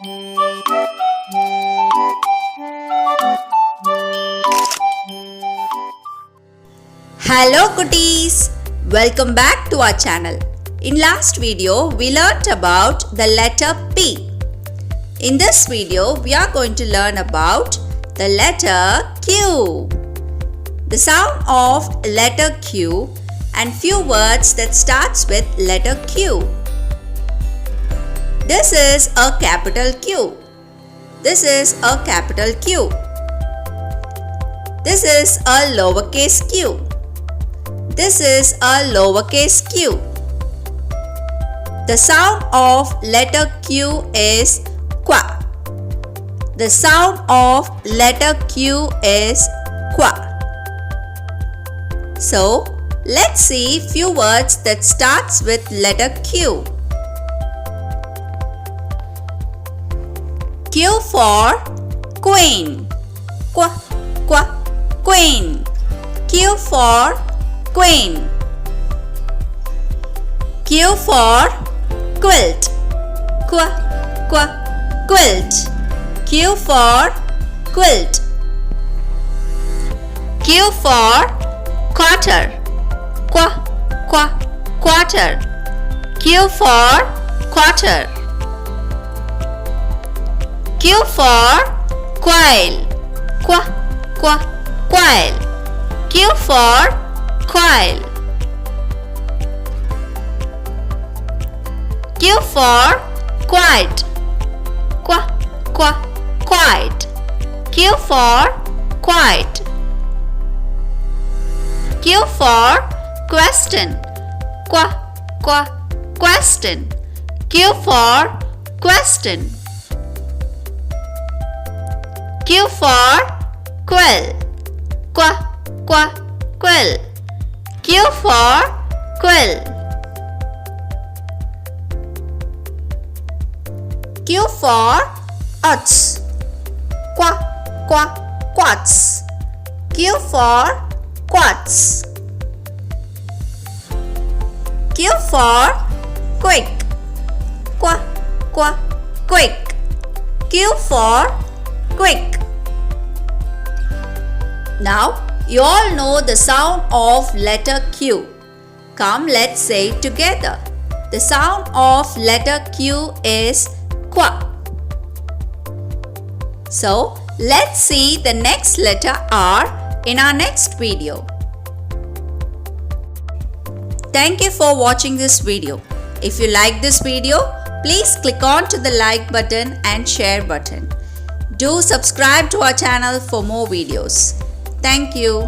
Hello cuties! Welcome back to our channel. In last video, we learnt about the letter P. In this video, we are going to learn about the letter Q. The sound of letter Q and few words that starts with letter Q. This is a capital Q. This is a capital Q. This is a lowercase q. This is a lowercase q. The sound of letter Q is qua. The sound of letter Q is qua. So, let's see few words that starts with letter Q. Q for queen. Queen. Q for queen. Q for quilt. Quilt. Q for quilt. Q for quarter. Quarter. Q for quarter. Q for quail. Quail. Q for quail. Q for quiet. Quiet. Q for quiet. Q for question. Question. Q for question. Q for quill. Quill. Q for quill. Q for oats. Quats. Q for quats. Q for quick. Quick. Q for quick. Now, you all know the sound of letter Q. Come, let's say it together. The sound of letter Q is qua. So, let's see the next letter R in our next video. Thank you for watching this video. If you like this video, please click on to the like button and share button. Do subscribe to our channel for more videos. Thank you.